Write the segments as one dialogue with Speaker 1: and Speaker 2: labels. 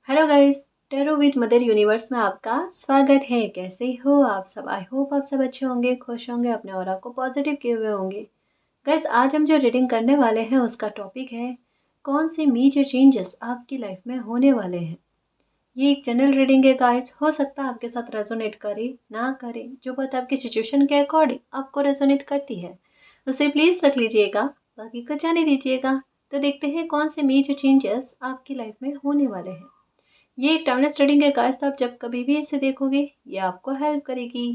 Speaker 1: Hello guys. Tarot with mother universe में आपका स्वागत है। कैसे हो आप सब? आई होप आप सब अच्छे होंगे, खुश होंगे, अपने ऑरा को पॉजिटिव किए हुए होंगे। गाइस, आज हम जो रीडिंग करने वाले हैं उसका टॉपिक है कौन से मेजर चेंजेस आपकी लाइफ में होने वाले हैं। ये एक जनरल रीडिंग है गाइस, हो सकता है आपके साथ रेजोनेट करे ना करे। जो बात आपकी सिचुएशन के अकॉर्डिंग आपको रेजोनेट करती है उसे प्लीज़ रख लीजिएगा, बाकी को जाने दीजिएगा। तो देखते हैं कौन से मेजर चेंजेस आपकी लाइफ में होने वाले हैं। ये एक टाइमलेस रीडिंग है गाइस, तो आप जब कभी भी इसे देखोगे ये आपको हेल्प करेगी।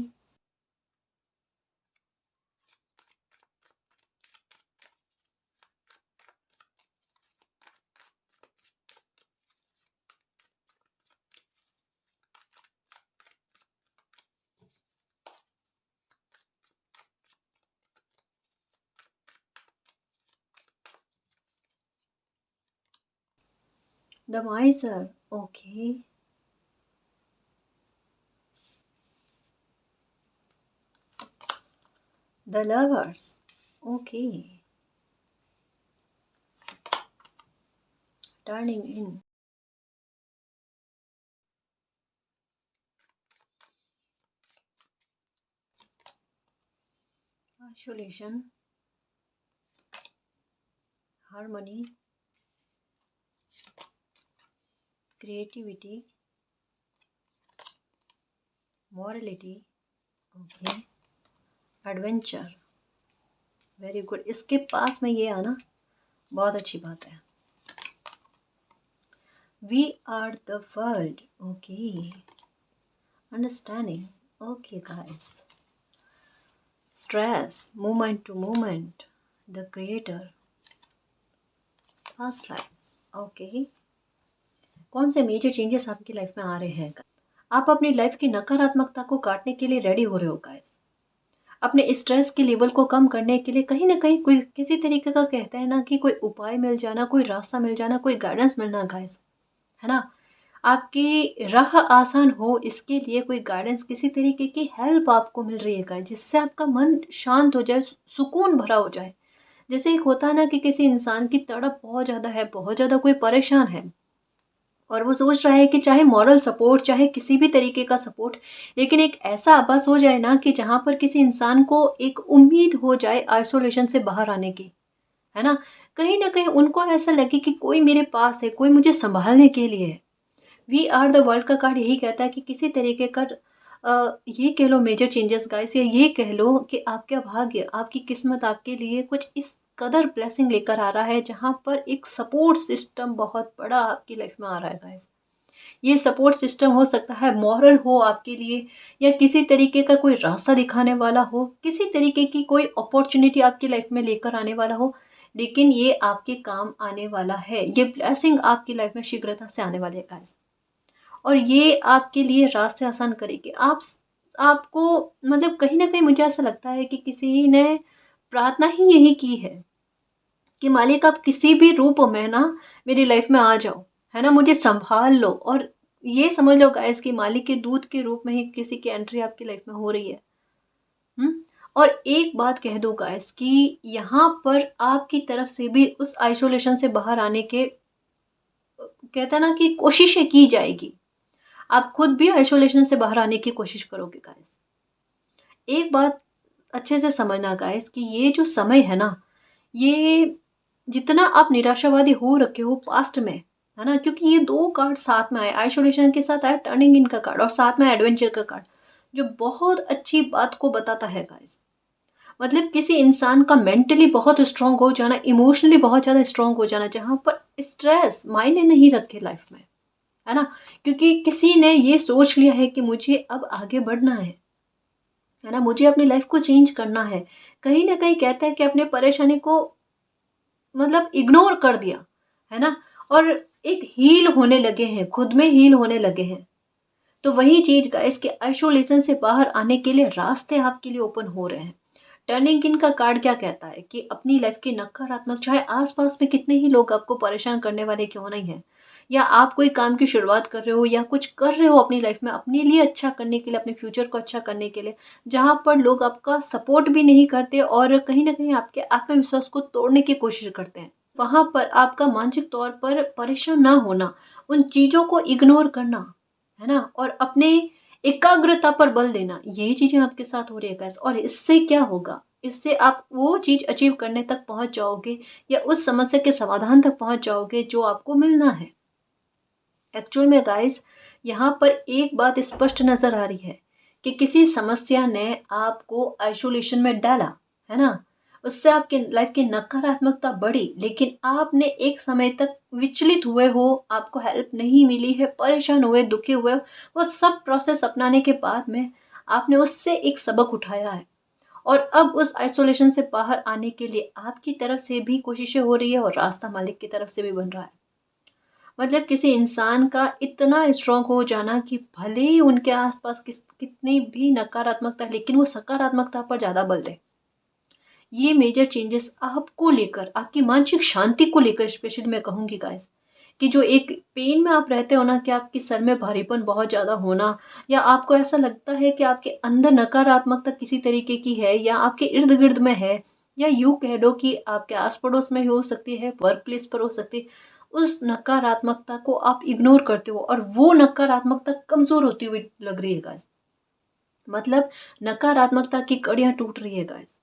Speaker 1: The miser, okay. The lovers, okay. Turning in, isolation, harmony, creativity, morality, okay, adventure, very good. इसके पास में ये आना बहुत अच्छी बात है। We are the world, okay. Understanding, okay guys. Stress, movement to movement, the creator, past lifes, okay. कौन से मेजर चेंजेस आपकी लाइफ में आ रहे हैं? आप अपनी लाइफ की नकारात्मकता को काटने के लिए रेडी हो रहे हो गाइस। अपने स्ट्रेस के लेवल को कम करने के लिए कहीं ना कहीं कोई किसी तरीके का कहता है ना कि कोई उपाय मिल जाना, कोई रास्ता मिल जाना, कोई गाइडेंस मिलना गाइस, है ना। आपकी राह आसान हो इसके लिए कोई गाइडेंस, किसी तरीके की हेल्प आपको मिल रही है गाइस, जिससे आपका मन शांत हो जाए, सुकून भरा हो जाए। जैसे एक होता है ना कि किसी इंसान की तड़प बहुत ज़्यादा है, बहुत ज़्यादा कोई परेशान है और वो सोच रहा है कि चाहे मॉरल सपोर्ट, चाहे किसी भी तरीके का सपोर्ट, लेकिन एक ऐसा आभास हो जाए ना कि जहाँ पर किसी इंसान को एक उम्मीद हो जाए आइसोलेशन से बाहर आने की, है ना कहीं उनको ऐसा लगे कि कोई मेरे पास है, कोई मुझे संभालने के लिए है। वी आर द वर्ल्ड का कार्ड यही कहता है कि किसी तरीके का ये कह लो मेजर चेंजेस गाइस, या ये कह लो कि आपका भाग्य, आपकी किस्मत आपके लिए कुछ इस कदर ब्लेसिंग लेकर आ रहा है, जहाँ पर एक सपोर्ट सिस्टम बहुत बड़ा आपकी लाइफ में आ रहा है गाइस। ये सपोर्ट सिस्टम हो सकता है मॉरल हो आपके लिए, या किसी तरीके का कोई रास्ता दिखाने वाला हो, किसी तरीके की कोई अपॉर्चुनिटी आपकी लाइफ में लेकर आने वाला हो, लेकिन ये आपके काम आने वाला है। ये ब्लेसिंग आपकी लाइफ में शीघ्रता से आने वाली है गाइस, और ये आपके लिए रास्ते आसान करेगी। आपको मतलब कहीं ना कहीं मुझे ऐसा लगता है कि किसी ने प्रार्थना ही यही की है कि मालिक आप किसी भी रूप में ना मेरी लाइफ में आ जाओ, है ना, मुझे संभाल लो। और ये समझ लो गाइस कि मालिक के दूत के रूप में ही किसी की एंट्री आपकी लाइफ में हो रही है। हम्म। और एक बात कह दो गाइस कि यहाँ पर आपकी तरफ से भी उस आइसोलेशन से बाहर आने के, कहता है ना कि कोशिशें की जाएगी। आप खुद भी आइसोलेशन से बाहर आने की कोशिश करोगे गाइस। एक बात अच्छे से समझना गाइस कि ये जो समय है ना, ये जितना आप निराशावादी हो रखे हो पास्ट में, है ना, क्योंकि ये दो कार्ड साथ में आए, आइसोलेशन के साथ आया टर्निंग इन का कार्ड, और साथ में एडवेंचर का कार्ड, जो बहुत अच्छी बात को बताता है गाइस। मतलब किसी इंसान का मेंटली बहुत स्ट्रांग हो जाना, इमोशनली बहुत ज़्यादा स्ट्रांग हो जाना, जहाँ पर स्ट्रेस मायने नहीं रखे लाइफ में, है ना। क्योंकि किसी ने ये सोच लिया है कि मुझे अब आगे बढ़ना है ना, मुझे अपनी लाइफ को चेंज करना है। कहीं ना कहीं कहता है कि अपने परेशानी को मतलब इग्नोर कर दिया, है ना, और एक हील होने लगे हैं, खुद में हील होने लगे हैं। तो वही चीज गाइस कि आइसोलेशन से बाहर आने के लिए रास्ते आपके लिए ओपन हो रहे हैं। टर्निंग इन का कार्ड क्या कहता है कि अपनी लाइफ की नकारात्मक, चाहे आसपास में कितने ही लोग आपको परेशान करने वाले क्यों नहीं है, या आप कोई काम की शुरुआत कर रहे हो या कुछ कर रहे हो अपनी लाइफ में अपने लिए अच्छा करने के लिए, अपने फ्यूचर को अच्छा करने के लिए, जहाँ पर लोग आपका सपोर्ट भी नहीं करते और कहीं ना कहीं आपके आत्मविश्वास को तोड़ने की कोशिश करते हैं, वहाँ पर आपका मानसिक तौर पर परेशान ना होना, उन चीज़ों को इग्नोर करना, है ना? और अपने एकाग्रता पर बल देना, ये चीज़ें आपके साथ हो रही है गाइस। और इससे क्या होगा? इससे आप वो चीज़ अचीव करने तक पहुँच जाओगे या उस समस्या के समाधान तक पहुँच जाओगे जो आपको मिलना है। एक्चुअल में गाइस, यहाँ पर एक बात स्पष्ट नज़र आ रही है कि किसी समस्या ने आपको आइसोलेशन में डाला, है ना? उससे आपकी लाइफ की नकारात्मकता बढ़ी, लेकिन आपने एक समय तक विचलित हुए हो, आपको हेल्प नहीं मिली है, परेशान हुए, दुखी हुए, वो सब प्रोसेस अपनाने के बाद में आपने उससे एक सबक उठाया है। और अब उस आइसोलेशन से बाहर आने के लिए आपकी तरफ से भी कोशिशें हो रही है और रास्ता मालिक की तरफ से भी बन रहा है। मतलब किसी इंसान का इतना स्ट्रांग हो जाना कि भले ही उनके आसपास कितनी भी नकारात्मकता है, लेकिन वो सकारात्मकता पर ज़्यादा बल दें। ये मेजर चेंजेस आपको लेकर, आपकी मानसिक शांति को लेकर स्पेशली मैं कहूँगी गाइस, कि जो एक पेन में आप रहते हो ना, कि आपके सर में भारीपन बहुत ज़्यादा होना, या आपको ऐसा लगता है कि आपके अंदर नकारात्मकता किसी तरीके की है या आपके इर्द-गिर्द में है, या यूँ कह लो कि आपके आस-पड़ोस में हो सकती है, वर्क प्लेस पर हो सकती है। उस नकारात्मकता को आप इग्नोर करते हो और वो नकारात्मकता कमज़ोर होती हुई लग रही है गाइस। मतलब नकारात्मकता की कड़ियाँ टूट रही है गाइस।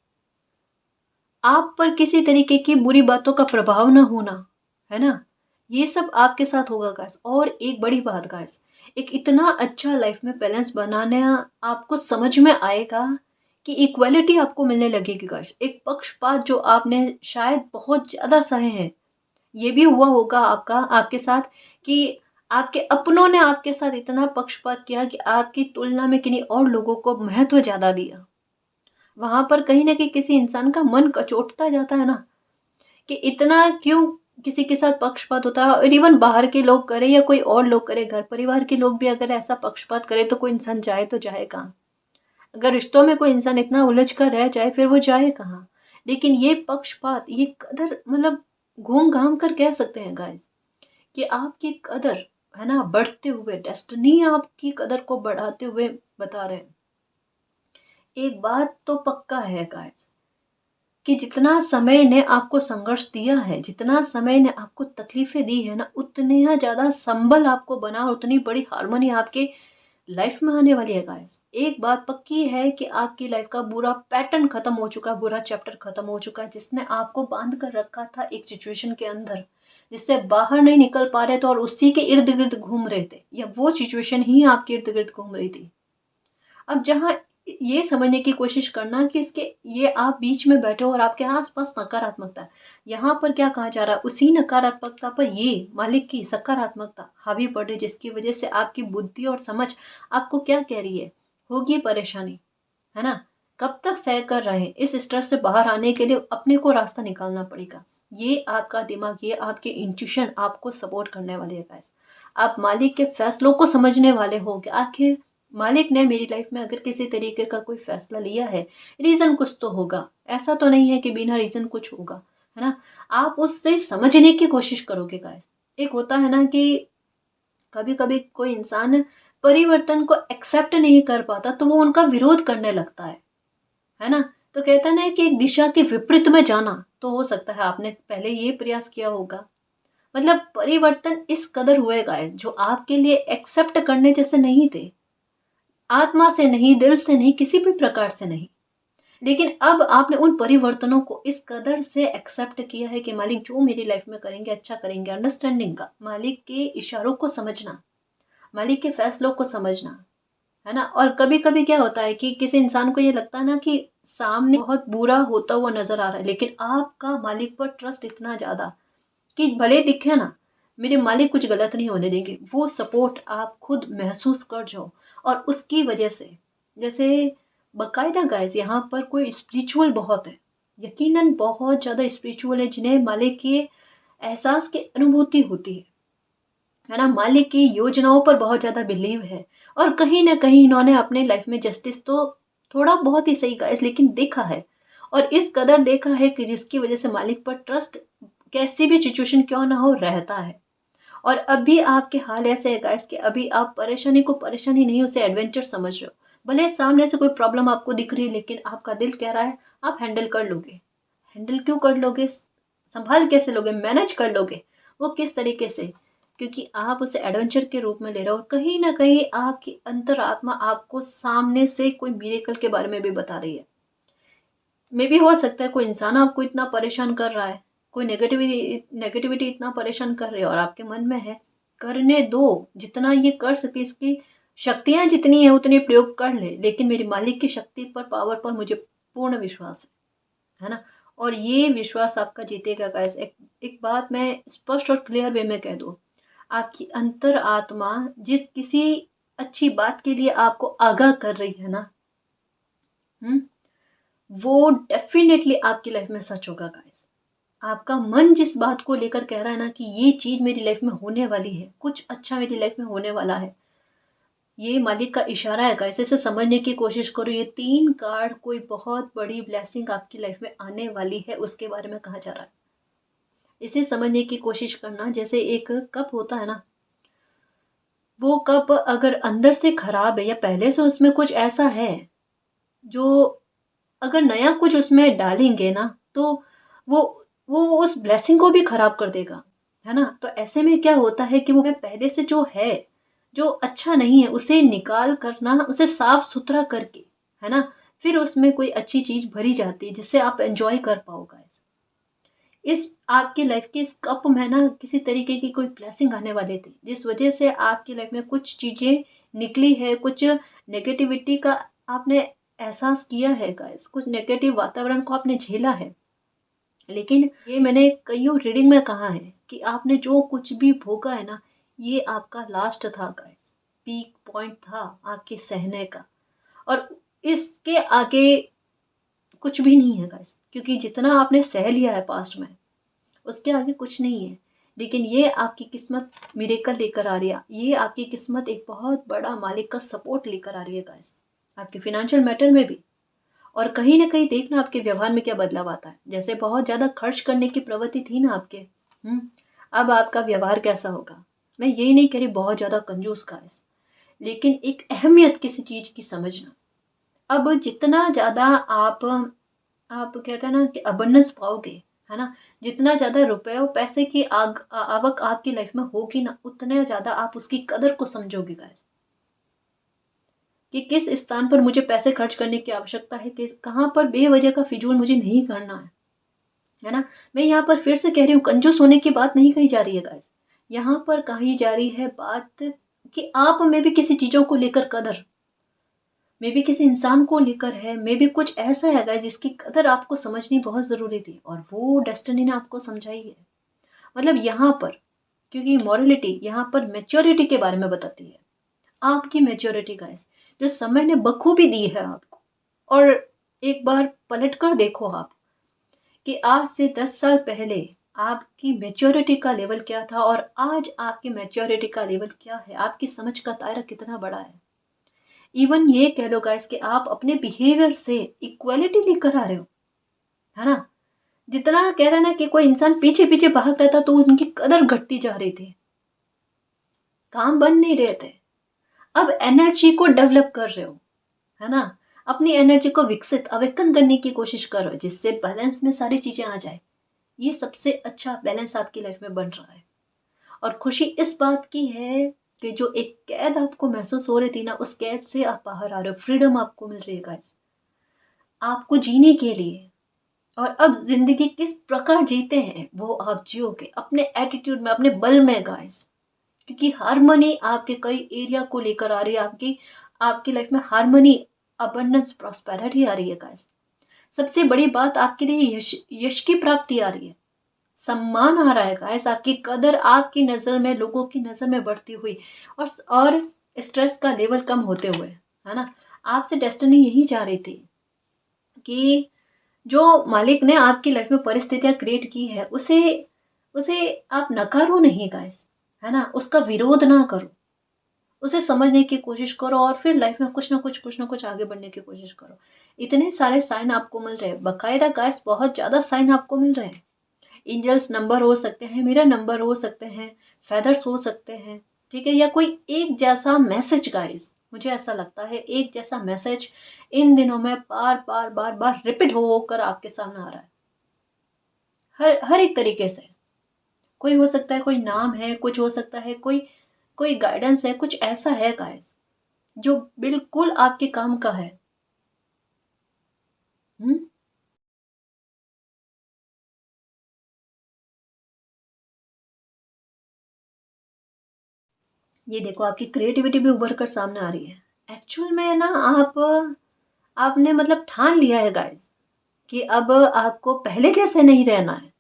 Speaker 1: आप पर किसी तरीके की बुरी बातों का प्रभाव ना होना, है ना? ये सब आपके साथ होगा गाइस। और एक बड़ी बात गाइस, एक इतना अच्छा लाइफ में बैलेंस बनाना आपको समझ में आएगा कि इक्वालिटी आपको मिलने लगेगी गाइस। एक पक्षपात जो आपने शायद बहुत ज़्यादा सहे हैं, ये भी हुआ होगा आपके साथ कि आपके अपनों ने आपके साथ इतना पक्षपात किया कि आपकी तुलना में किन्हीं और लोगों को महत्व ज़्यादा दिया। वहाँ पर कहीं न कहीं किसी इंसान का मन कचोटता जाता है ना, कि इतना क्यों किसी के साथ पक्षपात होता है। और इवन बाहर के लोग करें या कोई और लोग करें, घर परिवार के लोग भी अगर ऐसा पक्षपात करें तो कोई इंसान जाए तो जाए कहाँ? अगर रिश्तों में कोई इंसान इतना उलझ कर रह जाए फिर वो जाए कहाँ? लेकिन ये पक्षपात, ये कदर, मतलब घूम-घाम कर कह सकते हैं गाइस कि आपकी कदर, है ना, बढ़ते हुए डेस्टिनी आपकी कदर को बढ़ाते हुए बता रहे हैं। एक बात तो पक्का है गाइस, कि जितना समय ने आपको संघर्ष दिया है, जितना समय ने आपको तकलीफ़ें दी है ना, उतना ज़्यादा संबल आपको बना और उतनी बड़ी हार्मनी आपके लाइफ़ में आने वाली है गाइस। एक बात पक्की है कि आपकी लाइफ़ का बुरा पैटर्न खत्म हो चुका है, बुरा चैप्टर खत्म हो चुका है, जिसने आपको बाँध कर रखा था एक सिचुएशन के अंदर, जिससे बाहर नहीं निकल पा रहे थे और उसी के इर्द-गिर्द घूम रहे थे, या वो सिचुएशन ही आपके इर्द-गिर्द घूम रही थी। अब जहाँ ये समझने की कोशिश करना कि इसके, ये आप बीच में बैठे हो और आपके आस-पास नकारात्मकता है। यहाँ पर क्या कहा जा रहा है, उसी नकारात्मकता पर ये मालिक की सकारात्मकता हावी पड़ रही है, जिसकी वज़ह से आपकी बुद्धि और समझ आपको क्या कह रही है, होगी परेशानी, है ना? कब तक सह कर रहें? इस स्ट्रेस से बाहर आने के लिए अपने को रास्ता निकालना पड़ेगा। ये आपका दिमाग, ये आपकी इंट्यूशन आपको सपोर्ट करने वाली है गाइस। आप मालिक के फैसलों को समझने वाले हो कि आखिर मालिक ने मेरी लाइफ में अगर किसी तरीके का कोई फैसला लिया है, रीज़न कुछ तो होगा। ऐसा तो नहीं है कि बिना रीज़न कुछ होगा, है ना? आप उससे समझने की कोशिश करोगे गाइस। एक होता है ना कि कभी-कभी कोई इंसान परिवर्तन को एक्सेप्ट नहीं कर पाता, तो वो उनका विरोध करने लगता है ना? तो कहते हैं ना कि एक दिशा के विपरीत में जाना, तो हो सकता है आपने पहले ये प्रयास किया होगा। मतलब परिवर्तन इस कदर हुए गाइस, जो आपके लिए एक्सेप्ट करने जैसे नहीं थे। आत्मा से नहीं, दिल से नहीं, किसी भी प्रकार से नहीं। लेकिन अब आपने उन परिवर्तनों को इस कदर से एक्सेप्ट किया है कि मालिक जो मेरी लाइफ में करेंगे अच्छा करेंगे। अंडरस्टैंडिंग का, मालिक के इशारों को समझना, मालिक के फैसलों को समझना, है ना? और कभी-कभी क्या होता है कि किसी इंसान को ये लगता है ना कि सामने बहुत बुरा होता हुआ नज़र आ रहा है, लेकिन आपका मालिक पर ट्रस्ट इतना ज़्यादा कि भले दिखे ना, मेरे मालिक कुछ गलत नहीं होने देंगे। वो सपोर्ट आप खुद महसूस कर जाओ और उसकी वजह से, जैसे बाकायदा गाइस, यहाँ पर कोई स्पिरिचुअल बहुत है। यकीनन बहुत ज़्यादा स्पिरिचुअल है, जिन्हें मालिक के एहसास की अनुभूति होती है ना? मालिक की योजनाओं पर बहुत ज़्यादा बिलीव है और कहीं न कहीं इन्होंने अपने लाइफ में जस्टिस तो थोड़ा बहुत ही सही गाइस, लेकिन देखा है। और इस कदर देखा है कि जिसकी वजह से मालिक पर ट्रस्ट कैसी भी सिचुएशन क्यों ना हो रहता है। और अभी आपके हाल ऐसे है गाइस कि अभी आप परेशानी को परेशानी नहीं, उसे एडवेंचर समझ रहे हो। भले सामने से कोई प्रॉब्लम आपको दिख रही है, लेकिन आपका दिल कह रहा है आप हैंडल कर लोगे। हैंडल क्यों कर लोगे? संभाल कैसे लोगे, मैनेज कर लोगे, वो किस तरीके से, क्योंकि आप उसे एडवेंचर के रूप में ले रहे हो और कहीं ना कहीं आपकी अंतरात्मा आपको सामने से कोई मिरेकल के बारे में भी बता रही है। मे भी हो सकता है कोई इंसान आपको इतना परेशान कर रहा है, कोई नेगेटिविटी इतना परेशान कर रही है और आपके मन में है करने दो, जितना ये कर सके, इसकी शक्तियां जितनी है उतनी प्रयोग कर ले, लेकिन मेरी मालिक की शक्ति पर, पावर पर मुझे पूर्ण विश्वास है ना। और ये विश्वास आपका जीतेगा गाइस। एक बात मैं स्पष्ट और क्लियर वे में कह दूं, आपकी अंतर आत्मा जिस किसी अच्छी बात के लिए आपको आगाह कर रही है ना, वो डेफिनेटली आपकी लाइफ में सच होगा गाइस। आपका मन जिस बात को लेकर कह रहा है ना कि ये चीज मेरी लाइफ में होने वाली है, कुछ अच्छा मेरी लाइफ में होने वाला है, ये मालिक का इशारा है गाइस। इसे समझने की कोशिश करो, ये 3 कार्ड कोई बहुत बड़ी ब्लेसिंग आपकी लाइफ में आने वाली है उसके बारे में कहा जा रहा है। इसे समझने की कोशिश करना, जैसे एक कप होता है ना, वो कप अगर अंदर से खराब है या पहले से उसमें कुछ ऐसा है जो, अगर नया कुछ उसमें डालेंगे ना तो वो वो उस ब्लेसिंग को भी खराब कर देगा, है ना। तो ऐसे में क्या होता है कि वो पहले से जो है, जो अच्छा नहीं है, उसे निकाल करना, उसे साफ सुथरा करके, है ना, फिर उसमें कोई अच्छी चीज भरी जाती है जिससे आप एंजॉय कर पाओगे। इस आपकी लाइफ के इस कप में ना किसी तरीके की कोई ब्लेसिंग आने वाली थी, जिस वजह से आपकी लाइफ में कुछ चीजें निकली है, कुछ नेगेटिविटी का आपने एहसास किया है गाइस, कुछ नेगेटिव वातावरण को आपने झेला है। लेकिन ये मैंने कईयों रीडिंग में कहा है कि आपने जो कुछ भी भोगा है ना, ये आपका लास्ट था गाइस, पीक पॉइंट था आपके सहने का। और इसके आगे कुछ भी नहीं है गाइस, क्योंकि जितना आपने सह लिया है पास्ट में, उसके आगे कुछ नहीं है। लेकिन ये आपकी किस्मत मिरेकल लेकर आ रही है, ये आपकी किस्मत एक बहुत बड़ा मालिक का सपोर्ट लेकर आ रही है गाइस, आपके फिनेंशियल मैटर में भी। और कहीं ना कहीं देखना आपके व्यवहार में क्या बदलाव आता है। जैसे बहुत ज्यादा खर्च करने की प्रवृत्ति थी ना आपके, अब आपका व्यवहार कैसा होगा। मैं यही नहीं कह रही बहुत ज्यादा कंजूस गाइस, लेकिन एक अहमियत किसी चीज की समझना। अब जितना ज्यादा आप कहते हैं ना कि अबंडेंस पाओगे, है ना, जितना ज्यादा रुपए और पैसे की आवक आपकी लाइफ में होगी ना, उतना ज्यादा आप उसकी कदर को समझोगे गाइस, कि किस स्थान पर मुझे पैसे खर्च करने की आवश्यकता है, किस कहाँ पर बेवजह का फिजूल मुझे नहीं करना है ना। मैं यहाँ पर फिर से कह रही हूँ, कंजूस होने की बात नहीं कही जा रही है गाइस, यहाँ पर कही जा रही है बात कि आप में भी किसी चीजों को लेकर कदर, मे भी किसी इंसान को लेकर है, मे भी कुछ ऐसा है गाइस जिसकी कदर आपको समझनी बहुत जरूरी थी और वो डेस्टिनी ने आपको समझाई है। मतलब यहाँ पर, क्योंकि मॉरलिटी यहाँ पर मेच्योरिटी के बारे में बताती है, आपकी मेच्योरिटी गाइस, जो समय ने बखूबी दी है आपको। और एक बार पलट कर देखो आप कि आज से 10 साल पहले आपकी मेच्योरिटी का लेवल क्या था और आज आपकी मेच्योरिटी का लेवल क्या है, आपकी समझ का दायरा कितना बड़ा है। इवन ये कह लो गाइस कि आप अपने बिहेवियर से इक्वालिटी लेकर आ रहे हो, है ना। जितना कह रहा है ना कि कोई इंसान पीछे पीछे भाग रहा था तो उनकी कदर घटती जा रही थी, काम बन नहीं रहे थे। अब एनर्जी को डेवलप कर रहे हो, है ना, अपनी एनर्जी को विकसित अवेकन करने की कोशिश करो जिससे बैलेंस में सारी चीजें आ जाए। ये सबसे अच्छा बैलेंस आपकी लाइफ में बन रहा है। और खुशी इस बात की है कि जो एक कैद आपको महसूस हो रही थी ना, उस कैद से आप बाहर आ रहे हो, फ्रीडम आपको मिल रही है गाइस, आपको जीने के लिए। और अब जिंदगी किस प्रकार जीते हैं वो आप जियोगे अपने एटीट्यूड में, अपने बल में गाइस, क्योंकि हारमोनी आपके कई एरिया को लेकर आ रही है, आपकी आपकी लाइफ में हारमोनी, अबंडेंस, प्रॉस्पेरिटी आ रही है गाइस। सबसे बड़ी बात आपके लिए यश, यश की प्राप्ति आ रही है, सम्मान आ रहा है गाइस, आपकी कदर आपकी नजर में, लोगों की नजर में बढ़ती हुई, और स्ट्रेस का लेवल कम होते हुए, है ना। आपसे डेस्टिनी यही चाह रही थी कि जो मालिक ने आपकी लाइफ में परिस्थितियां क्रिएट की है, उसे उसे आप नकारो नहीं गाइस, है ना, उसका विरोध ना करो, उसे समझने की कोशिश करो और फिर लाइफ में कुछ ना कुछ आगे बढ़ने की कोशिश करो। इतने सारे साइन आपको मिल रहे हैं, बकायदा गाइस बहुत ज्यादा साइन आपको मिल रहे हैं। एंजल्स नंबर हो सकते हैं, मिरर नंबर हो सकते हैं, फेदर्स हो सकते हैं, ठीक है, या कोई एक जैसा मैसेज गाइस, मुझे ऐसा लगता है एक जैसा मैसेज इन दिनों में बार बार बार बार रिपीट हो होकर आपके सामने आ रहा है। हर हर एक तरीके से। कोई हो सकता है, कोई नाम है, कुछ हो सकता है, कोई कोई गाइडेंस है, कुछ ऐसा है गाइस जो बिल्कुल आपके काम का है। हुँ? ये देखो आपकी क्रिएटिविटी भी उभर कर सामने आ रही है। एक्चुअल में ना आपने मतलब ठान लिया है गाइस कि अब आपको पहले जैसे नहीं रहना है,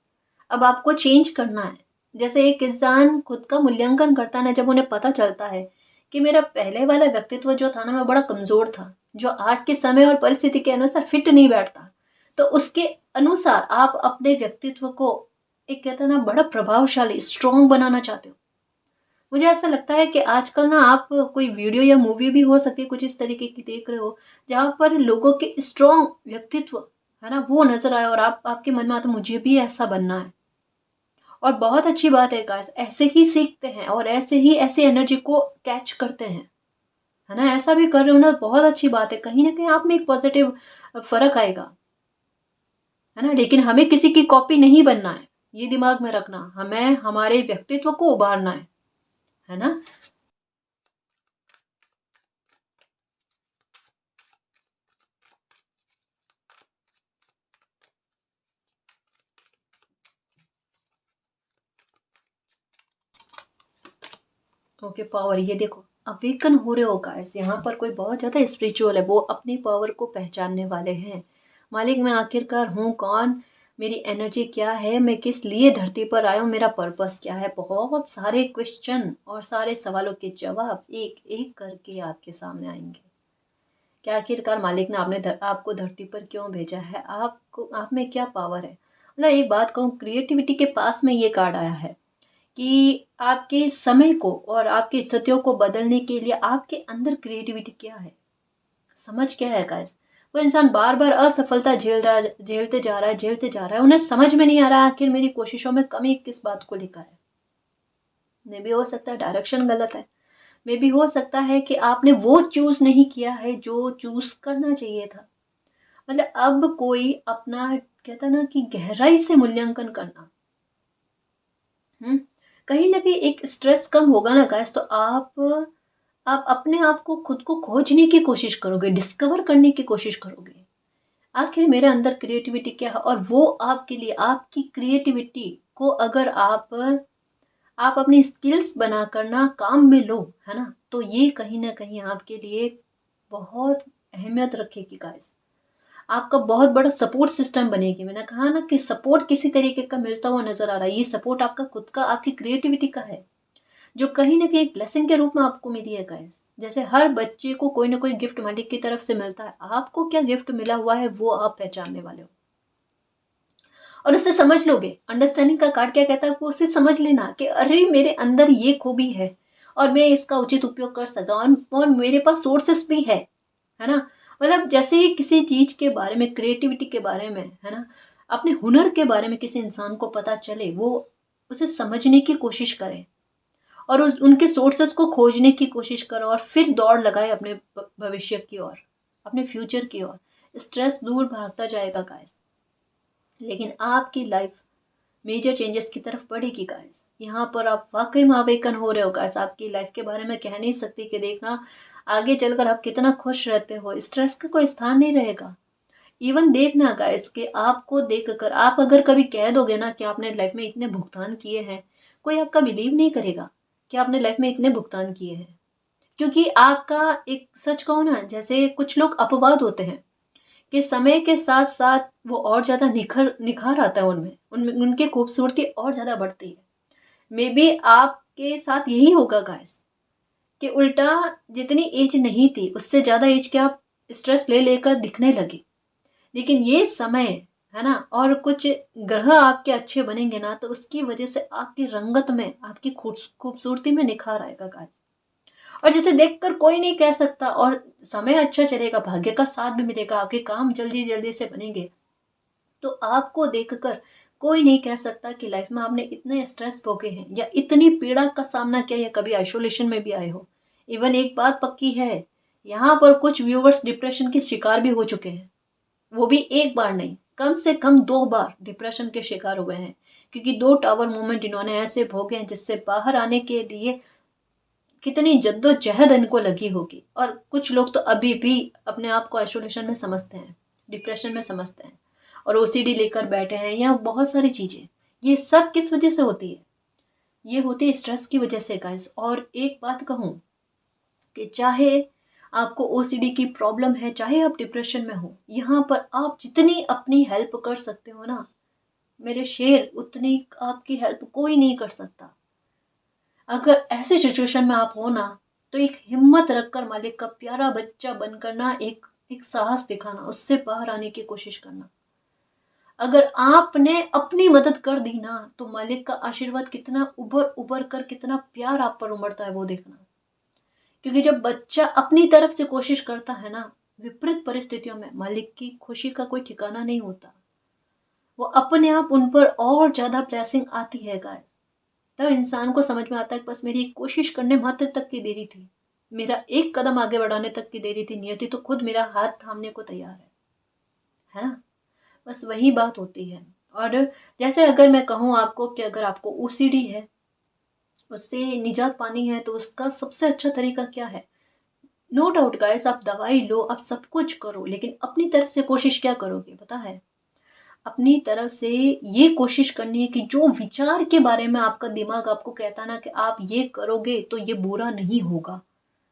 Speaker 1: अब आपको चेंज करना है। जैसे एक इंसान खुद का मूल्यांकन करता है ना, जब उन्हें पता चलता है कि मेरा पहले वाला व्यक्तित्व जो था ना, मैं बड़ा कमज़ोर था, जो आज के समय और परिस्थिति के अनुसार फिट नहीं बैठता। तो उसके अनुसार आप अपने व्यक्तित्व को एक कहते हैं ना बड़ा प्रभावशाली, स्ट्रॉन्ग बनाना चाहते हो। मुझे ऐसा लगता है कि आजकल ना आप कोई वीडियो या मूवी भी हो सकती है कुछ इस तरीके की देख रहे हो, जहाँ पर लोगों के स्ट्रॉन्ग व्यक्तित्व है ना वो नज़र आए और आप आपके मन में आता है मुझे भी ऐसा बनना है। और बहुत अच्छी बात है गाइस, ऐसे ही सीखते हैं और ऐसे ही ऐसी एनर्जी को कैच करते हैं, है ना? ऐसा भी कर रहे हो ना बहुत अच्छी बात है, कहीं न कहीं आप में एक पॉजिटिव फ़र्क आएगा, है ना? लेकिन हमें किसी की कॉपी नहीं बनना है, ये दिमाग में रखना, हमें हमारे व्यक्तित्व को उभारना है ना? ओके पावर, ये देखो अवेकन हो रहे हो गाइस, यहाँ पर कोई बहुत ज़्यादा स्पिरिचुअल है, वो अपनी पावर को पहचानने वाले हैं। मालिक मैं आखिरकार हूँ कौन, मेरी एनर्जी क्या है, मैं किस लिए धरती पर आया हूँ, मेरा पर्पस क्या है। बहुत सारे क्वेश्चन और सारे सवालों के जवाब एक एक करके आपके सामने आएंगे कि आखिरकार मालिक ने आपको धरती पर क्यों भेजा है, आपको आप में क्या पावर है। मतलब एक बात कहूँ, क्रिएटिविटी के पास में ये कार्ड आया है कि आपके समय को और आपकी स्थितियों को बदलने के लिए आपके अंदर क्रिएटिविटी क्या है, समझ क्या है गाइस। वो इंसान बार बार असफलता झेलते जा रहा है, उन्हें समझ में नहीं आ रहा आखिर मेरी कोशिशों में कमी किस बात को लेकर है। मे भी हो सकता है डायरेक्शन गलत है, मे भी हो सकता है कि आपने वो चूज नहीं किया है जो चूज करना चाहिए था। मतलब अब कोई अपना कहता ना कि गहराई से मूल्यांकन करना, हम्म, कहीं ना कहीं एक स्ट्रेस कम होगा ना गाइस, तो आप अपने आप को खुद को खोजने की कोशिश करोगे, डिस्कवर करने की कोशिश करोगे आखिर मेरे अंदर क्रिएटिविटी क्या है। और वो आपके लिए आपकी क्रिएटिविटी को अगर आप अपनी स्किल्स बनाकर ना काम में लो, है ना, तो ये कहीं ना कहीं आपके लिए बहुत अहमियत रखेगी गाइस, आपका बहुत बड़ा सपोर्ट सिस्टम बनेगी। मैंने कहा ना कि सपोर्ट किसी तरीके का मिलता हुआ नजर आ रहा है, ये सपोर्ट आपका खुद का आपकी क्रिएटिविटी का है, जो कहीं न कहीं एक ब्लेसिंग के रूप में आपको मिली है गाइस। जैसे हर बच्चे को कोई न कोई गिफ्ट मालिक की तरफ से मिलता है, आपको क्या गिफ्ट मिला हुआ है वो आप पहचानने वाले हो और उसे समझ लोगे। अंडरस्टैंडिंग का कार्ड क्या कहता है, आपको उसे समझ लेना कि अरे मेरे अंदर ये खूबी है और मैं इसका उचित उपयोग कर सकता हूँ और मेरे पास सोर्सेस भी है ना? मतलब जैसे ही किसी चीज़ के बारे में, क्रिएटिविटी के बारे में, है ना? अपने हुनर के बारे में किसी इंसान को पता चले, वो उसे समझने की कोशिश करे और उस उनके सोर्सेस को खोजने की कोशिश करो और फिर दौड़ लगाए अपने भविष्य की ओर, अपने फ्यूचर की ओर। स्ट्रेस दूर भागता जाएगा गाइस, लेकिन आपकी लाइफ मेजर चेंजेस की तरफ बढ़ेगी गाइस। यहाँ पर आप वाकई में अवेकन हो रहे हो गाइस, आपकी लाइफ के बारे में कह नहीं सकती कि देखना आगे चलकर आप कितना खुश रहते हो, स्ट्रेस का कोई स्थान नहीं रहेगा। इवन देखना गाइस कि आपको देखकर आप अगर कभी कह दोगे ना कि आपने लाइफ में इतने भुगतान किए हैं, कोई आपका बिलीव नहीं करेगा कि आपने लाइफ में इतने भुगतान किए हैं। क्योंकि आपका एक सच कहूँ ना, जैसे कुछ लोग अपवाद होते हैं कि समय के साथ साथ वो और ज़्यादा निखर निखार आता है उनमें, उनकी खूबसूरती और ज़्यादा बढ़ती है। मे बी आपके साथ यही होगा गाइस कि उल्टा जितनी एज नहीं थी उससे ज़्यादा एज के आप स्ट्रेस ले लेकर दिखने लगे। लेकिन ये समय है ना, और कुछ ग्रह आपके अच्छे बनेंगे ना, तो उसकी वजह से आपकी रंगत में, आपकी खूबसूरती में निखार आएगा गाइस। और जिसे देखकर कोई नहीं कह सकता, और समय अच्छा चलेगा, भाग्य का साथ भी मिलेगा, आपके काम जल्दी जल्दी से बनेंगे, तो आपको देखकर कोई नहीं कह सकता कि लाइफ में आपने इतने स्ट्रेस भोगे हैं या इतनी पीड़ा का सामना किया या कभी आइसोलेशन में भी आए हो। इवन एक बात पक्की है, यहाँ पर कुछ व्यूवर्स डिप्रेशन के शिकार भी हो चुके हैं, वो भी एक बार नहीं, कम से कम 2 बार डिप्रेशन के शिकार हुए हैं, क्योंकि 2 टावर मोमेंट इन्होंने ऐसे भोगे हैं जिससे बाहर आने के लिए कितनी जद्दोजहद इनको लगी होगी। और कुछ लोग तो अभी भी अपने आप को आइसोलेशन में समझते हैं, डिप्रेशन में समझते हैं और ओसीडी लेकर बैठे हैं या बहुत सारी चीज़ें। ये सब किस वजह से होती है? ये होती है स्ट्रेस की वजह से गाइस। और एक बात कहूँ कि चाहे आपको ओसीडी की प्रॉब्लम है, चाहे आप डिप्रेशन में हो, यहाँ पर आप जितनी अपनी हेल्प कर सकते हो ना मेरे शेर, उतनी आपकी हेल्प कोई नहीं कर सकता। अगर ऐसे सिचुएशन में आप हो ना, तो एक हिम्मत रखकर मालिक का प्यारा बच्चा बनकर ना एक एक साहस दिखाना, उससे बाहर आने की कोशिश करना। अगर आपने अपनी मदद कर दी ना, तो मालिक का आशीर्वाद कितना उभर उभर कर कितना प्यार आप पर उमड़ता है वो देखना। क्योंकि जब बच्चा अपनी तरफ से कोशिश करता है ना, विपरीत परिस्थितियों में मालिक की खुशी का कोई ठिकाना नहीं होता। वो अपने आप उन पर और ज्यादा ब्लेसिंग आती है गाइस। तब इंसान को समझ में आता है कि बस मेरी कोशिश करने मात्र तक की देरी थी, मेरा एक कदम आगे बढ़ाने तक की देरी थी, नियति तो खुद मेरा हाथ थामने को तैयार है ना। बस वही बात होती है। और जैसे अगर मैं कहूँ आपको कि अगर आपको ओसीडी है, उससे निजात पानी है, तो उसका सबसे अच्छा तरीका क्या है? नो डाउट गाइस, आप दवाई लो, आप सब कुछ करो, लेकिन अपनी तरफ से कोशिश क्या करोगे पता है? अपनी तरफ से ये कोशिश करनी है कि जो विचार के बारे में आपका दिमाग आपको कहता ना कि आप ये करोगे तो ये बुरा नहीं होगा,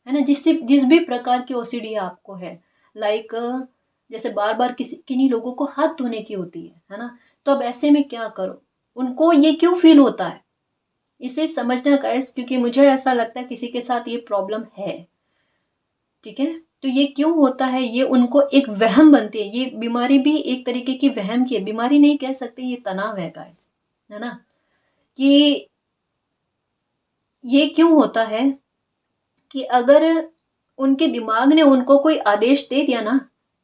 Speaker 1: है ना, जिस भी प्रकार की ओसीडी आपको है, लाइक जैसे बार बार किन्हीं लोगों को हाथ धोने की होती है ना, तो अब ऐसे में क्या करो, उनको ये क्यों फील होता है इसे समझना गाइस, क्योंकि मुझे ऐसा लगता है किसी के साथ ये प्रॉब्लम है, ठीक है। तो ये क्यों होता है, ये उनको एक वहम बनती है, ये बीमारी भी एक तरीके की वहम की है, बीमारी नहीं कह सकते, ये तनाव है गाइस, है ना। कि ये क्यों होता है कि अगर उनके दिमाग ने उनको कोई आदेश दे दिया ना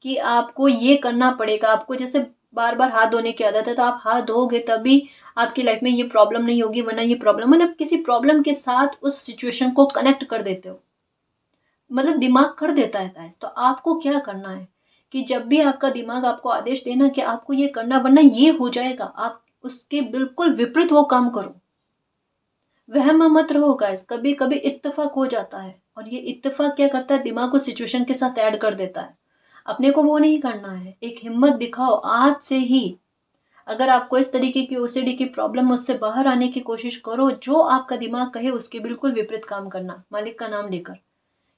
Speaker 1: कि आपको ये करना पड़ेगा, आपको जैसे बार बार हाथ धोने की आदत है तो आप हाथ धोगे तभी आपकी लाइफ में ये प्रॉब्लम नहीं होगी, वरना ये प्रॉब्लम, मतलब किसी प्रॉब्लम के साथ उस सिचुएशन को कनेक्ट कर देते हो, मतलब दिमाग कर देता है गाइस। तो आपको क्या करना है कि जब भी आपका दिमाग आपको आदेश देना कि आपको ये करना वरना ये हो जाएगा, आप उसके बिल्कुल विपरीत वो काम करो। वहम में मत रहो गाइस, कभी कभी इत्तेफाक हो जाता है और ये इत्तेफाक क्या करता है, दिमाग को सिचुएशन के साथ ऐड कर देता है। अपने को वो नहीं करना है, एक हिम्मत दिखाओ आज से ही। अगर आपको इस तरीके की ओसीडी की प्रॉब्लम, उससे बाहर आने की कोशिश करो, जो आपका दिमाग कहे उसके बिल्कुल विपरीत काम करना, मालिक का नाम लेकर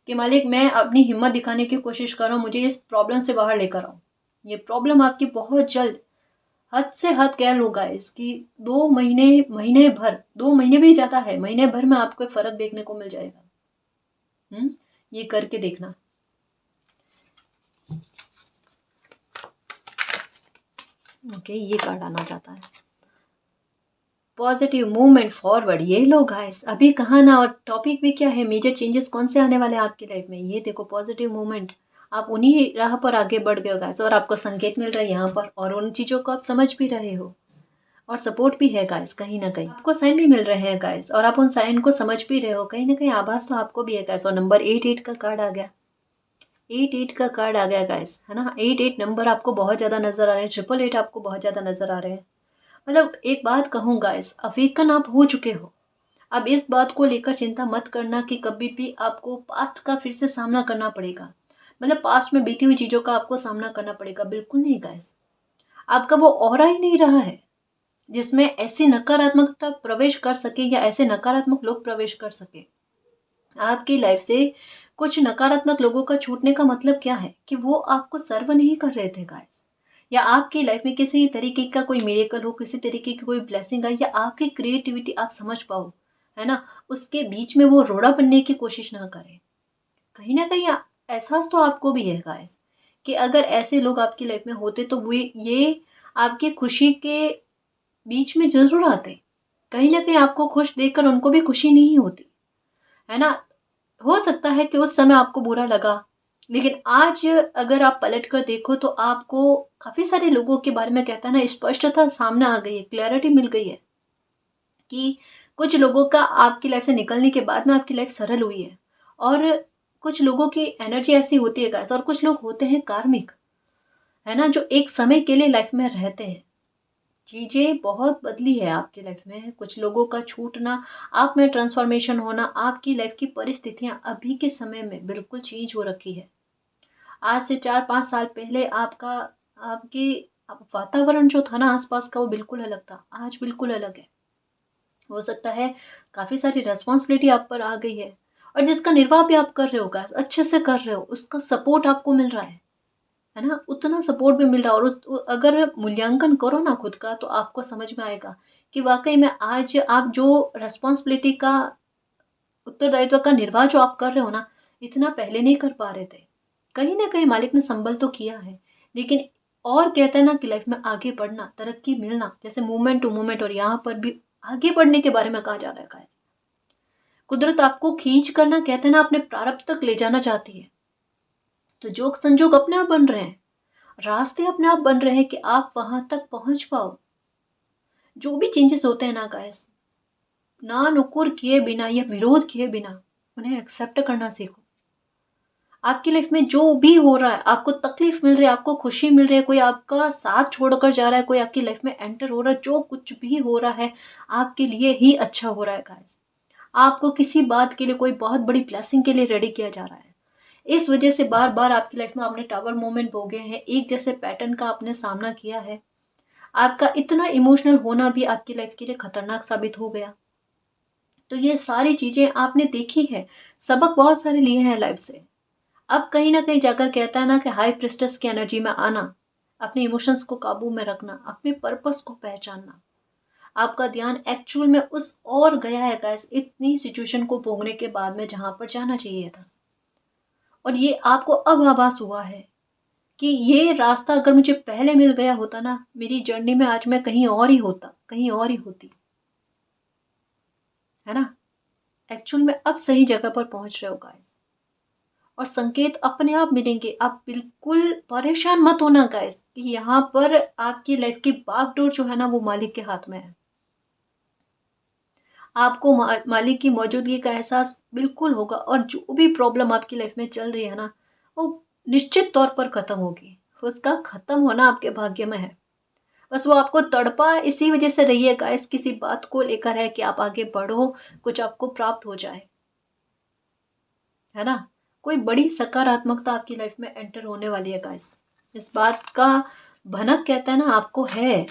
Speaker 1: कि मालिक मैं अपनी हिम्मत दिखाने की कोशिश कर रहा हूँ, मुझे इस प्रॉब्लम से बाहर लेकर आओ। ये प्रॉब्लम आपकी बहुत जल्द, हद से हद कह लो गाइस कि 2 महीने, महीने भर, 2 महीने भी ज़्यादा है, महीने भर में आपको फ़र्क देखने को मिल जाएगा। ये करके देखना। ओके, ये कार्ड आना चाहता है, पॉजिटिव मूवमेंट फॉरवर्ड। ये लो गाइस, अभी कहा ना, और टॉपिक भी क्या है, मेजर चेंजेस कौन से आने वाले हैं आपकी लाइफ में, ये देखो पॉजिटिव मूवमेंट। आप उन्हीं राह पर आगे बढ़ गए हो गाइस, और आपको संकेत मिल रहा है यहाँ पर, और उन चीज़ों को आप समझ भी रहे हो और सपोर्ट भी है गाइस, कहीं ना कहीं आपको साइन भी मिल रहे हैं गाइस, और आप उन साइन को समझ भी रहे हो, कहीं ना कहीं आभास तो आपको भी है गाइस। और नंबर 88 का कार्ड आ गया, 88 का कार्ड आ गया गाइस, है ना। 88 नंबर आपको बहुत ज़्यादा नजर आ रहे हैं, 888 आपको बहुत ज़्यादा नजर आ रहे हैं। मतलब एक बात कहूँ गाइस, अवेकन आप हो चुके हो। अब इस बात को लेकर चिंता मत करना कि कभी भी आपको पास्ट का फिर से सामना करना पड़ेगा, मतलब पास्ट में बीती हुई चीज़ों का आपको सामना करना पड़ेगा, बिल्कुल नहीं गाइस। आपका वो ऑरा ही नहीं रहा है जिसमें ऐसी नकारात्मकता प्रवेश कर सके या ऐसे नकारात्मक लोग प्रवेश कर सके आपकी लाइफ से। कुछ नकारात्मक लोगों का छूटने का मतलब क्या है कि वो आपको सर्व नहीं कर रहे थे गाइस, या आपकी लाइफ में किसी तरीके का कोई मिरेकल हो, किसी तरीके की कोई ब्लेसिंग आई, या आपकी क्रिएटिविटी आप समझ पाओ, है ना, उसके बीच में वो रोड़ा बनने की कोशिश ना करें। कहीं ना कहीं एहसास तो आपको भी है गाइस कि अगर ऐसे लोग आपकी लाइफ में होते तो वो ये आपकी खुशी के बीच में जरूर आते, कहीं ना कहीं आपको खुश देखकर उनको भी खुशी नहीं होती, है ना। हो सकता है कि उस समय आपको बुरा लगा, लेकिन आज अगर आप पलट कर देखो तो आपको काफी सारे लोगों के बारे में कहता है ना, स्पष्टता सामने आ गई है, क्लैरिटी मिल गई है कि कुछ लोगों का आपकी लाइफ से निकलने के बाद में आपकी लाइफ सरल हुई है। और कुछ लोगों की एनर्जी ऐसी होती है गाइस, और कुछ लोग होते हैं कार्मिक, है ना, जो एक समय के लिए लाइफ में रहते हैं। चीज़ें बहुत बदली है आपकी लाइफ में, कुछ लोगों का छूटना, आप में ट्रांसफॉर्मेशन होना, आपकी लाइफ की परिस्थितियाँ अभी के समय में बिल्कुल चेंज हो रखी है। आज से 4-5 साल पहले आपकी वातावरण जो था ना आस-पास का, वो बिल्कुल अलग था, आज बिल्कुल अलग है। हो सकता है काफ़ी सारी रिस्पॉन्सिबिलिटी आप पर आ गई है और जिसका निर्वाह भी आप कर रहे हो, अच्छे से कर रहे हो, उसका सपोर्ट आपको मिल रहा है ना? उतना सपोर्ट भी मिल रहा है और अगर मूल्यांकन करो ना खुद का, तो आपको समझ में आएगा कि वाक़ई में आज आप जो रिस्पॉन्सिबिलिटी का, उत्तरदायित्व का निर्वाह जो आप कर रहे हो ना, इतना पहले नहीं कर पा रहे थे। कहीं न कहीं मालिक ने संबल तो किया है, लेकिन और कहते हैं ना कि लाइफ़ में आगे बढ़ना, तरक्की मिलना, जैसे मूवमेंट टू मूवमेंट, और यहाँ पर भी आगे बढ़ने के बारे में कहा जा रहा है। कुदरत आपको खींच कर ना, कहते हैं ना, अपने प्रारब्ध तक ले जाना चाहती है। तो जोक संजोग अपने आप बन रहे हैं, रास्ते अपने आप बन रहे हैं कि आप वहाँ तक पहुँच पाओ। जो भी चेंजेस होते हैं ना गाइस, ना नुकुर किए बिना या विरोध किए बिना उन्हें एक्सेप्ट करना सीखो। आपकी लाइफ में जो भी हो रहा है, आपको तकलीफ मिल रही है, आपको खुशी मिल रही है, कोई आपका साथ छोड़कर जा रहा है, कोई आपकी लाइफ में एंटर हो रहा है, जो कुछ भी हो रहा है आपके लिए ही अच्छा हो रहा है गाइस। आपको किसी बात के लिए, कोई बहुत बड़ी ब्लेसिंग के लिए रेडी किया जा रहा है। इस वजह से बार बार आपकी लाइफ में आपने टावर मोमेंट भोगे हैं, एक जैसे पैटर्न का आपने सामना किया है। आपका इतना इमोशनल होना भी आपकी लाइफ के लिए खतरनाक साबित हो गया। तो ये सारी चीजें आपने देखी है, सबक बहुत सारे लिए हैं लाइफ से। अब कहीं न कहीं जाकर कहता है ना कि हाई प्रिस्टेस की एनर्जी में आना, अपने इमोशंस को काबू में रखना, अपने पर्पस को पहचानना। आपका ध्यान एक्चुअल में उस ओर गया है गाइस, इतनी सिचुएशन को भोगने के बाद में, जहाँ पर जाना चाहिए था। और ये आपको अब आभास हुआ है कि ये रास्ता अगर मुझे पहले मिल गया होता ना, मेरी जर्नी में आज मैं कहीं और ही होता, कहीं और ही होती। है ना? एक्चुअल में अब सही जगह पर पहुँच रहे हो गाइस। और संकेत अपने आप मिलेंगे। आप बिल्कुल परेशान मत होना गाइस कि यहाँ पर आपकी लाइफ की बागडोर जो है ना, वो मालिक के हाथ में है। आपको मालिक की मौजूदगी का एहसास बिल्कुल होगा और जो भी प्रॉब्लम आपकी लाइफ में चल रही है ना, वो निश्चित तौर पर खत्म होगी। उसका खत्म होना आपके भाग्य में है। बस वो आपको तड़पा इसी वजह से रही है गाइस, किसी बात को लेकर है कि आप आगे बढ़ो, कुछ आपको प्राप्त हो जाए। है ना? कोई बड़ी सकारात्मकता आपकी लाइफ में एंटर होने वाली है गाइस। इस बात का भनक, कहता है ना, आपको है।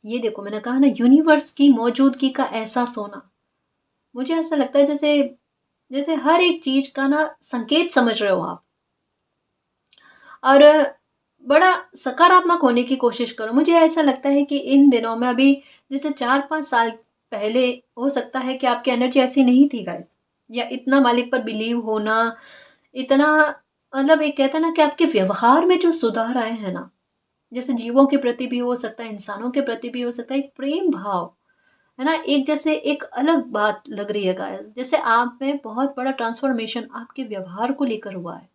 Speaker 1: ये देखो, मैंने कहा ना, यूनिवर्स की मौजूदगी का एहसास होना। मुझे ऐसा लगता है जैसे जैसे हर एक चीज का ना संकेत समझ रहे हो आप, और बड़ा सकारात्मक होने की कोशिश करो। मुझे ऐसा लगता है कि इन दिनों में, अभी जैसे 4-5 साल पहले, हो सकता है कि आपकी एनर्जी ऐसी नहीं थी गाइस, या इतना मालिक पर बिलीव होना, इतना, मतलब एक कहता है ना कि आपके व्यवहार में जो सुधार आए हैं ना, जैसे जीवों के प्रति भी हो सकता है, इंसानों के प्रति भी हो सकता है, एक प्रेम भाव, है ना, एक जैसे एक अलग बात लग रही है गाइस, जैसे आप में बहुत बड़ा ट्रांसफॉर्मेशन आपके व्यवहार को लेकर हुआ है।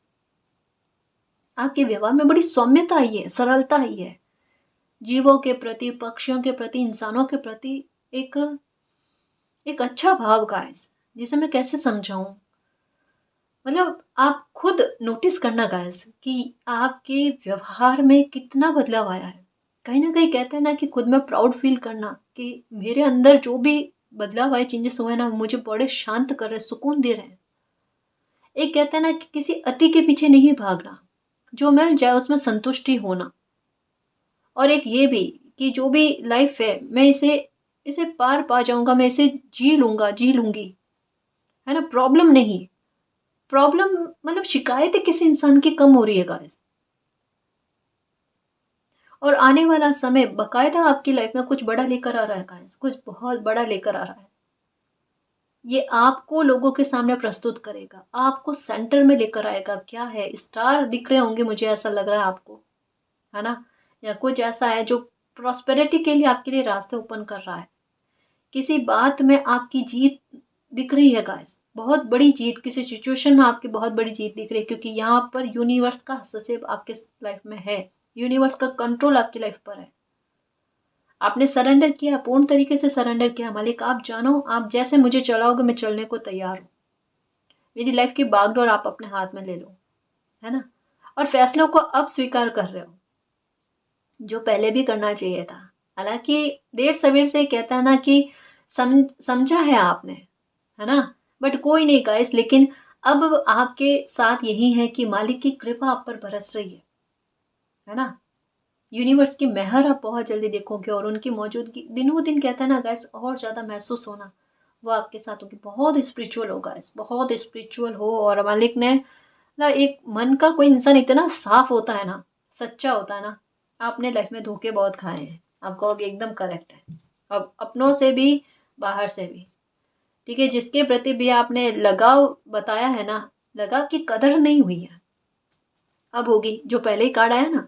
Speaker 1: आपके व्यवहार में बड़ी सौम्यता आई है, सरलता आई है। जीवों के प्रति, पक्षियों के प्रति, इंसानों के प्रति एक एक अच्छा भाव गाइस, जिसे मैं कैसे समझाऊं। मतलब आप खुद नोटिस करना गाइस कि आपके व्यवहार में कितना बदलाव आया है। कहीं ना कहीं कहते हैं ना कि खुद में प्राउड फील करना कि मेरे अंदर जो भी बदलाव आए, चेंजेस हुए ना, मुझे बड़े शांत कर रहे, सुकून दे रहे हैं। एक कहते हैं ना कि किसी अति के पीछे नहीं भागना, जो मिल जाए उसमें संतुष्टि होना। और एक ये भी कि जो भी लाइफ है, मैं इसे इसे पार पा जाऊंगा, मैं इसे जी लूंगा, जी लूंगी। है ना? प्रॉब्लम नहीं, प्रॉब्लम मतलब शिकायतें किसी इंसान की कम हो रही है गाइस। और आने वाला समय बकायदा आपकी लाइफ में कुछ बड़ा लेकर आ रहा है गाइस, कुछ बहुत बड़ा लेकर आ रहा है। ये आपको लोगों के सामने प्रस्तुत करेगा, आपको सेंटर में लेकर आएगा। क्या है, स्टार दिख रहे होंगे, मुझे ऐसा लग रहा है आपको। है ना? या कुछ ऐसा है जो प्रॉस्पेरिटी के लिए आपके लिए रास्ते ओपन कर रहा है। किसी बात में आपकी जीत दिख रही है गाइस, बहुत बड़ी जीत, किसी सिचुएशन में आपकी बहुत बड़ी जीत दिख रही है, क्योंकि यहाँ पर यूनिवर्स का हस्तक्षेप आपके लाइफ में है। यूनिवर्स का कंट्रोल आपकी लाइफ पर है। आपने सरेंडर किया, पूर्ण तरीके से सरेंडर किया। मालिक आप जानो, आप जैसे मुझे चलाओगे, मैं चलने को तैयार हूँ। मेरी लाइफ की बागडोर आप अपने हाथ में ले लो। है ना? और फैसलों को अब स्वीकार कर रहे हो, जो पहले भी करना चाहिए था। हालाँकि देर सवेर से कहता है ना कि समझा है आपने, है ना? बट कोई नहीं गाइस, लेकिन अब आपके साथ यही है कि मालिक की कृपा आप पर बरस रही है ना? यूनिवर्स की मेहर आप बहुत जल्दी देखोगे और उनकी मौजूदगी दिनों दिन कहते हैं ना गाइस और ज़्यादा महसूस होना, वो आपके साथ होगी। बहुत स्पिरिचुअल हो गाइस, बहुत स्पिरिचुअल हो। और मालिक ने ना, एक मन का कोई इंसान इतना साफ होता है ना, सच्चा होता है ना, आपने लाइफ में धोखे बहुत खाए हैं। आप कहोगे एकदम करेक्ट है। अब अपनों से भी, बाहर से भी, ठीक है? जिसके प्रति भी आपने लगाव बताया है ना, लगाव की कदर नहीं हुई है, अब होगी। जो पहले ही कार्ड आया ना,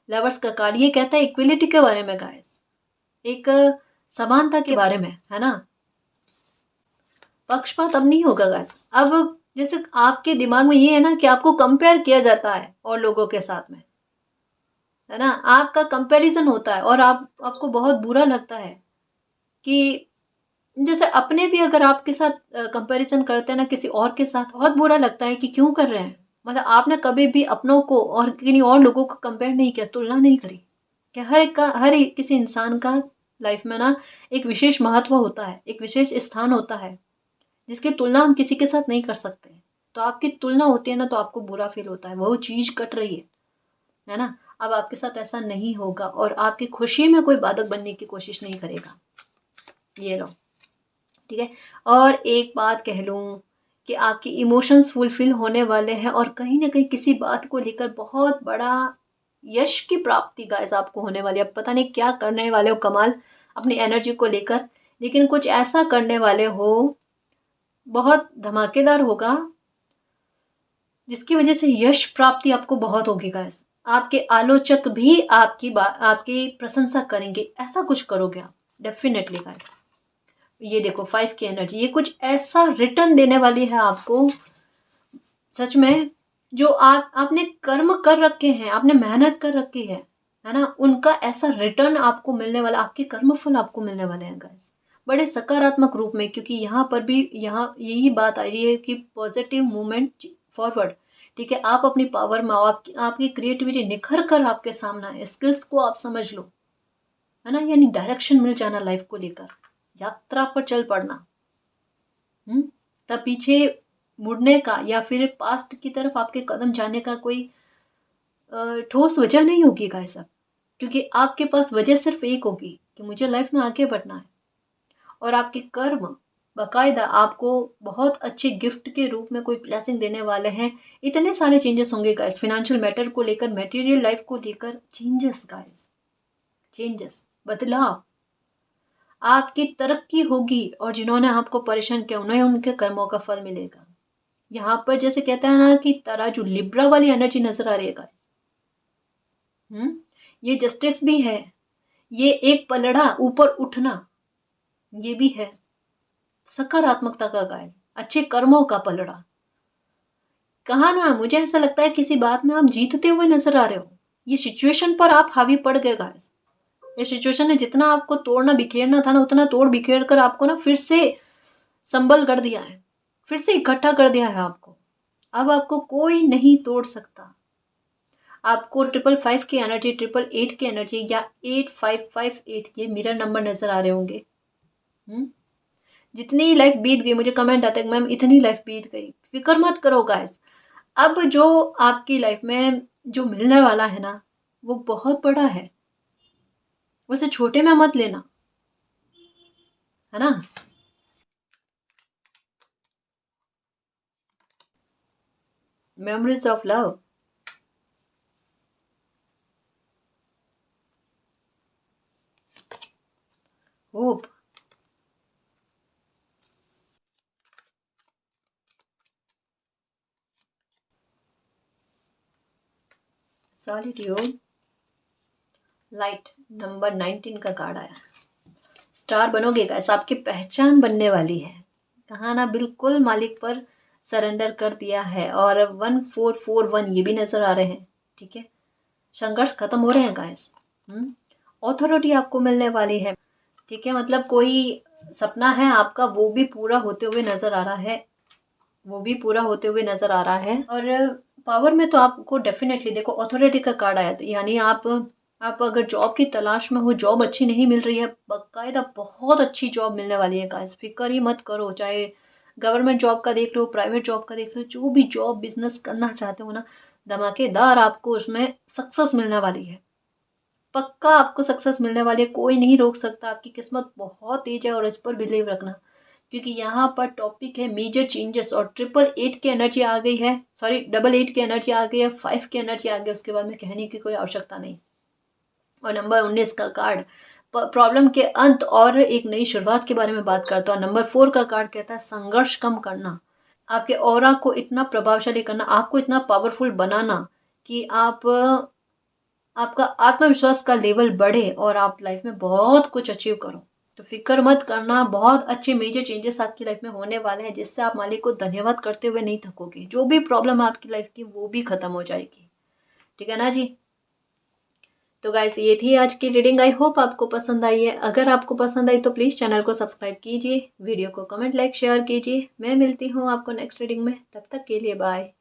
Speaker 1: लवर्स का कार्ड, ये कहता है इक्विलिटी के बारे में गाइस, एक समानता के बारे में, है ना? पक्षपात अब नहीं होगा गाइस। अब जैसे आपके दिमाग में ये है ना कि आपको कंपेयर किया जाता है और लोगों के साथ में, है ना? आपका कंपैरिजन होता है और आपको बहुत बुरा लगता है कि जैसे अपने भी अगर आपके साथ कंपैरिजन करते हैं ना किसी और के साथ, बहुत बुरा लगता है कि क्यों कर रहे हैं। मतलब आपने कभी भी अपनों को और किन्हीं और लोगों को कंपेयर नहीं किया, तुलना नहीं करी। क्या हर एक किसी इंसान का लाइफ में ना एक विशेष महत्व होता है, एक विशेष स्थान होता है, जिसकी तुलना हम किसी के साथ नहीं कर सकते। तो आपकी तुलना होती है ना, तो आपको बुरा फील होता है, वो चीज़ कट रही है ना? अब आपके साथ ऐसा नहीं होगा और आपकी खुशी में कोई बाधक बनने की कोशिश नहीं करेगा। ये लो, ठीक है? और एक बात कह लूँ कि आपकी इमोशंस फुलफिल होने वाले हैं और कहीं न कहीं किसी बात को लेकर बहुत बड़ा यश की प्राप्ति गाइस आपको होने वाली है। अब पता नहीं क्या करने वाले हो कमाल अपनी एनर्जी को लेकर, लेकिन कुछ ऐसा करने वाले हो, बहुत धमाकेदार होगा, जिसकी वजह से यश प्राप्ति आपको बहुत होगी गाइस। आपके आलोचक भी आपकी प्रशंसा करेंगे, ऐसा कुछ करोगे आप डेफिनेटली गाइस। ये देखो 5 की एनर्जी, ये कुछ ऐसा रिटर्न देने वाली है आपको, सच में। जो आपने कर्म कर रखे हैं, आपने मेहनत कर रखी है ना? उनका ऐसा रिटर्न आपको मिलने वाला, आपके कर्म फल आपको मिलने वाले हैं गाइस, बड़े सकारात्मक रूप में। क्योंकि यहाँ पर भी यहाँ यही बात आ रही है कि पॉजिटिव मूवमेंट फॉरवर्ड, ठीक है? आप अपनी पावर में आओ, आपकी क्रिएटिविटी निखर कर आपके सामने आए, स्किल्स को आप समझ लो, है ना? यानी डायरेक्शन मिल जाना लाइफ को लेकर, यात्रा पर चल पड़ना। तब पीछे मुड़ने का या फिर पास्ट की तरफ आपके कदम जाने का कोई ठोस वजह नहीं होगी गाइस साहब। क्योंकि आपके पास वजह सिर्फ एक होगी कि मुझे लाइफ में आगे बढ़ना है। और आपके कर्म बाकायदा आपको बहुत अच्छे गिफ्ट के रूप में कोई ब्लेसिंग देने वाले हैं। इतने सारे चेंजेस होंगे गाइस, फाइनेंशियल मैटर को लेकर, मटेरियल लाइफ को लेकर चेंजेस गाइस, चेंजेस, बदलाव। आपकी तरक्की होगी और जिन्होंने आपको परेशान किया उन्हें उनके कर्मों का फल मिलेगा। यहाँ पर जैसे कहते हैं ना कि तराजू, लिब्रा वाली एनर्जी नजर आ रही है गाइस। ये जस्टिस भी है, ये एक पलड़ा ऊपर उठना, ये भी है सकारात्मकता का गाइस, अच्छे कर्मों का पलड़ा। कहा ना, मुझे ऐसा लगता है किसी बात में आप जीतते हुए नजर आ रहे हो। ये सिचुएशन पर आप हावी पड़ गए गाइस। ये सिचुएशन ने जितना आपको तोड़ना बिखेरना था ना, उतना तोड़ बिखेर कर आपको ना फिर से संबल कर दिया है, फिर से इकट्ठा कर दिया है आपको। अब आपको कोई नहीं तोड़ सकता। आपको 555 की एनर्जी, 888 की एनर्जी या 8558, ये मिरर नंबर नजर आ रहे होंगे। जितनी लाइफ बीत गई, मुझे कमेंट आता है मैम इतनी लाइफ बीत गई, फिक्र मत करो गाइस। अब जो आपकी लाइफ में जो मिलने वाला है ना, वो बहुत बड़ा है, उसे छोटे में मत लेना, है ना? Memories of love, hope, solitude, light, number 19 का कार्ड आया। स्टार बनोगे गाइस, आपकी पहचान बनने वाली है। कहा ना, बिल्कुल मालिक पर सरेंडर कर दिया है। और 1441 ये भी नजर आ रहे हैं, ठीक है? संघर्ष खत्म हो रहे हैं गाइस। ऑथोरिटी आपको मिलने वाली है, ठीक है? मतलब कोई सपना है आपका, वो भी पूरा होते हुए नजर आ रहा है, वो भी पूरा होते हुए नजर आ रहा है। और पावर में तो आपको डेफिनेटली देखो अथॉरिटी का कार्ड आया, तो यानी आप अगर जॉब की तलाश में हो, जॉब अच्छी नहीं मिल रही है, बाकायदा बहुत अच्छी जॉब मिलने वाली है गाइस, फिक्र ही मत करो। चाहे गवर्नमेंट जॉब का देख लो, प्राइवेट जॉब का देख लो, जो भी जॉब बिजनेस करना चाहते हो ना, धमाकेदार आपको उसमें सक्सेस मिलने वाली है। पक्का आपको सक्सेस मिलने वाली है, कोई नहीं रोक सकता। आपकी किस्मत बहुत तेज है और इस पर बिलीव रखना, क्योंकि यहाँ पर टॉपिक है मेजर चेंजेस और 888 की एनर्जी आ गई है, सॉरी 88 की एनर्जी आ गई है, 5 की एनर्जी आ गई है, उसके बाद में कहने की कोई आवश्यकता नहीं। और नंबर 19 का कार्ड प्रॉब्लम के अंत और एक नई शुरुआत के बारे में बात करता है। नंबर 4 का कार्ड कहता है संघर्ष कम करना, आपके ऑरा को इतना प्रभावशाली करना, आपको इतना पावरफुल बनाना कि आपका आत्मविश्वास का लेवल बढ़े और आप लाइफ में बहुत कुछ अचीव करो। तो फिक्र मत करना, बहुत अच्छे मेजर चेंजेस आपकी लाइफ में होने वाले हैं, जिससे आप मालिक को धन्यवाद करते हुए नहीं थकोगे। जो भी प्रॉब्लम है आपकी लाइफ की वो भी खत्म हो जाएगी। ठीक है ना जी। तो गाइस ये थी आज की रीडिंग, आई होप आपको पसंद आई है। अगर आपको पसंद आई तो प्लीज़ चैनल को सब्सक्राइब कीजिए, वीडियो को कमेंट लाइक शेयर कीजिए। मैं मिलती हूँ आपको नेक्स्ट रीडिंग में, तब तक के लिए बाय।